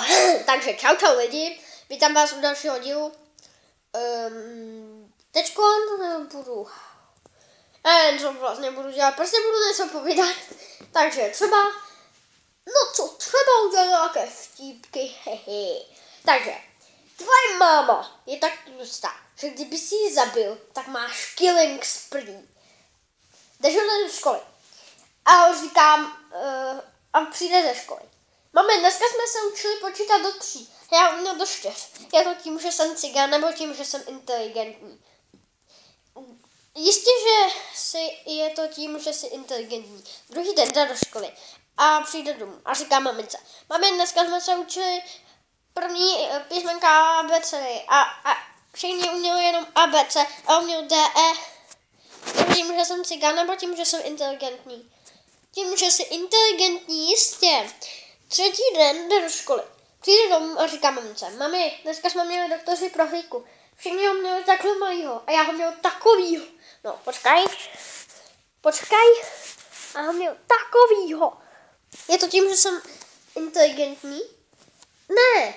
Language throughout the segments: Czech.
Jo, takže čau lidi, vítám vás u dalšího dílu. Teďko budu, nevím, co vlastně budu dělat, prostě budu něco povídat. Takže třeba, třeba udělat nějaké vtípky, hehe. Takže, tvoje máma je tak tlustá, že kdyby si ji zabil, tak máš killing spree. Jdeš do školy. A říkám, a přijde ze školy. Mami, dneska jsme se učili počítat do 3. Já uměl do 4. Je to tím, že jsem cigán, nebo tím, že jsem inteligentní? Jistě, že je to tím, že jsi inteligentní. Druhý den jde do školy a přijde domů a říká mamince. Mami, dneska jsme se učili první písmenka ABC a všichni uměli jenom ABC a uměl DE. Tím, že jsem cigán, nebo tím, že jsem inteligentní? Tím, že jsi inteligentní, jistě. Třetí den jde do školy. Přijde domů a říká mamince. Mami, dneska jsme měli doktoři prohlídku. Všichni ho měli takhle malýho a já ho měl takovýho. No, počkej. A ho měl takovýho. Je to tím, že jsem inteligentní? Ne.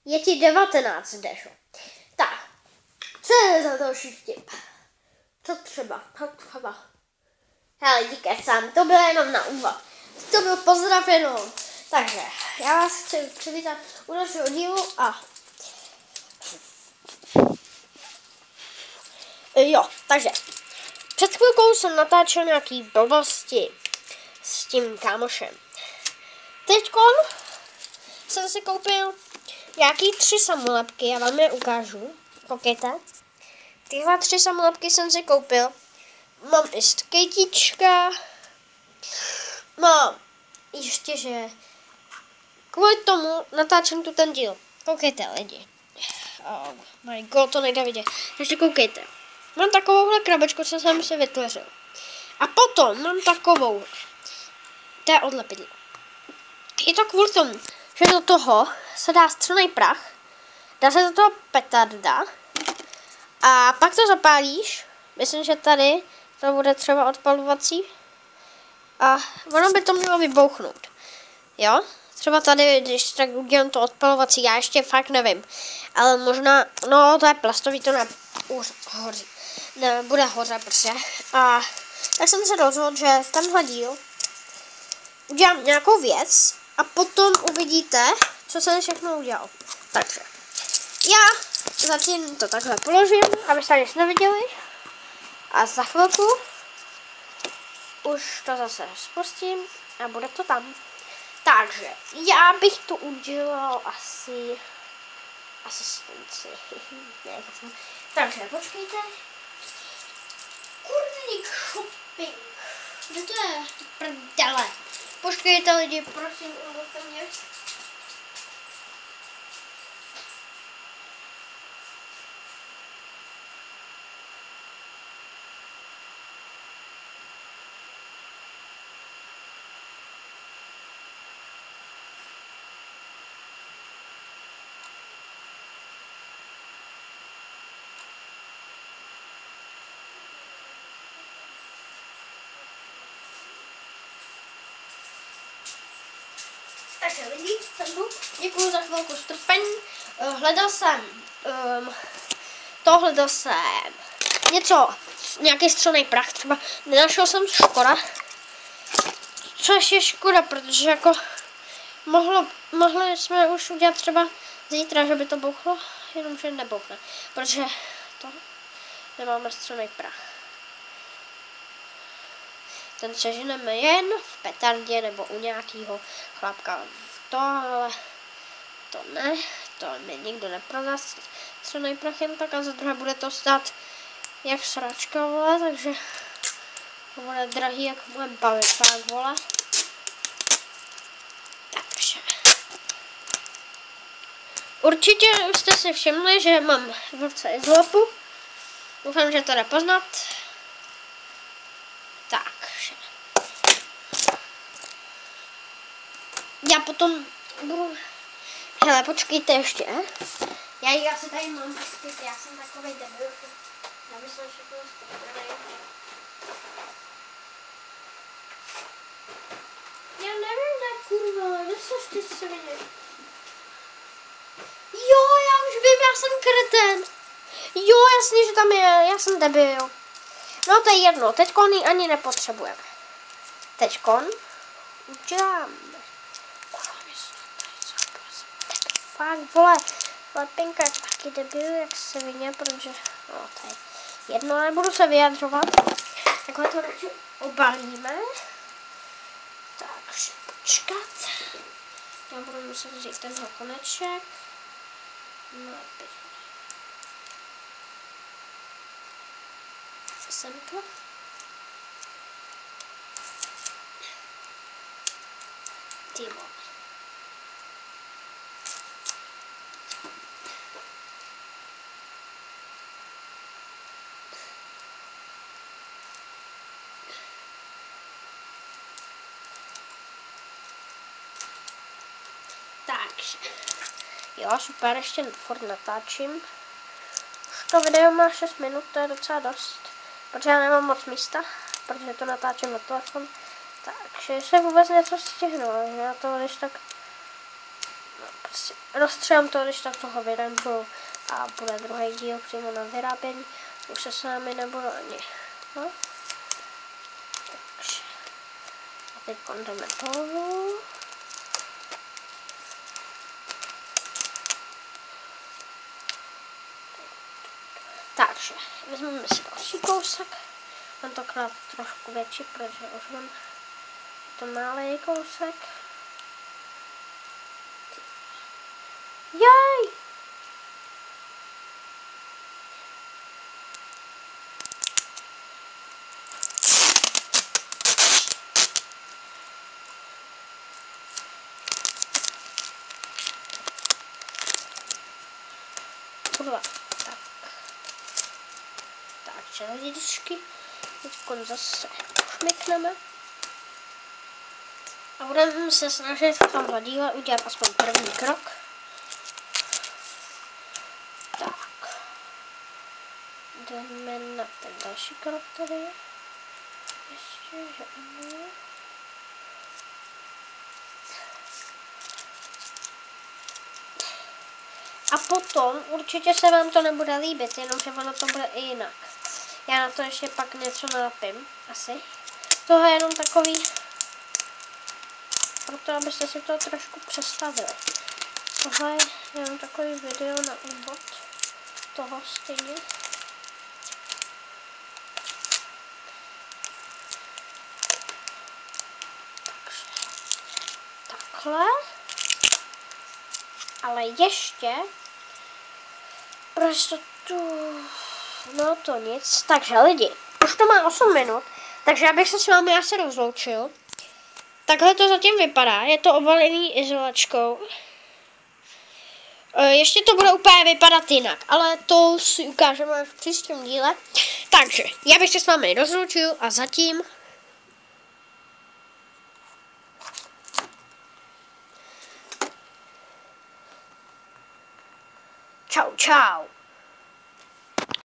Je ti 19, Dešo. Tak. Co je za další vtip? Co třeba? Hele, díky sám, to bylo jenom na úvod. To byl pozdrav jenom. Takže, já vás chci přivítat u dalšího dílu a... Jo, takže, před chvilkou jsem natáčel nějaký blbosti s tím kámošem. Teďkon jsem si koupil nějaký 3 samolepky, já vám je ukážu. Koukejte. Tyhle 3 samolepky jsem si koupil. Mám i skejtička. Mám ještě, že kvůli tomu natáčím tu ten díl. Koukejte, lidi. Oh my god, to nejde vidět. Takže koukejte. Mám takovouhle krabičku, co jsem si vytvořil. A potom mám takovou. To je od lepidla. Je to kvůli tomu, že do toho se dá střelný prach. Dá se do toho petarda. A pak to zapálíš. Myslím, že tady to bude třeba odpalovací. A ono by to mělo vybouchnout. Jo? Třeba tady, když tak udělám to odpalovací, já ještě fakt nevím. Ale možná, no to je plastový, to hoří. Ne, bude hořet prostě. A tak jsem se rozhodl, že v tenhle díl udělám nějakou věc a potom uvidíte, co jsem všechno udělal. Takže já zatím to takhle položím, abyste nic neviděli. A za chvilku už to zase spustím a bude to tam. Takže já bych to udělal asi asistenci. Takže počkejte. Kurník shopping. Kde to je? Prdele. Počkejte lidi, prosím, umluvte mě. Takže lidi, děkuju za chvilku strpení. Hledal jsem něco, nějaký střelný prach, třeba nenašel jsem škoda, což je škoda, protože jako mohli jsme už udělat třeba zítra, že by to bouchlo, jenomže nebouchne, protože to nemáme střelný prach. Ten seženeme jen v petardě nebo u nějakého chlapka. Tohle, to ne, to mi nikdo neprodá střelný prach jen tak a za druhé bude to stát jak sračka, vole, takže to bude drahý jak můj bavit, vole. Takže. Určitě jste si všimli, že mám v ruce izolopu. Doufám, že to jde poznat. Takže. Já potom budu... Hele, počkejte ještě. Já se tady mám, já jsem takovej debil. Já bych se všechno zkušený. Já nevím, kurva, kde seš ty svině? já jsem kreten. Jo, jasně, že tam je, já jsem debil. No to je jedno, teďkon ji ani nepotřebujeme. Teďkon uděláme. Fakt, vole, Lepinka je taky debil, jak se vině, protože, no to je jedno, nebudu se vyjadřovat. Takhle to radši obalíme. Takže počkat. Já budu muset vzít tenhle koneček. No, semka. Ty vole. Takže, jo, super, ještě furt natáčím. Už to video má 6 minut, to je docela dost. Protože já nemám moc místa, protože to natáčím na telefon. Takže se vůbec něco stihnu, já to když tak... No, prostě rozstřelám to, když tak toho vyremblu a bude druhý díl přímo na vyrábění. Už se s vámi nebudu ani. No. Takže. A teď jdeme dolů. Takže, vezmeme si další kousek. Mám to krát trošku větší, protože už mám to malý kousek. Jej! Kurva. Takže lidičky, teď zase šmykneme a budeme se snažit v tomhle díle udělat aspoň první krok. Tak, jdeme na ten další krok tady. Ještě, že ano. A potom určitě se vám to nebude líbit, jenomže ono to bude i jinak. Já na to ještě pak něco nalepím, asi. Tohle je jenom takový, proto abyste si to trošku představili. Tohle je jenom takový video na úvod toho stejně. Takže takhle. Ale ještě, prostě tu... No to nic. Takže lidi, už to má 8 minut, takže já bych se s vámi asi rozloučil. Takhle to zatím vypadá, je to obalený izolačkou. Ještě to bude úplně vypadat jinak, ale to si ukážeme v příštím díle. Takže já bych se s vámi rozloučil a zatím... Čau, čau.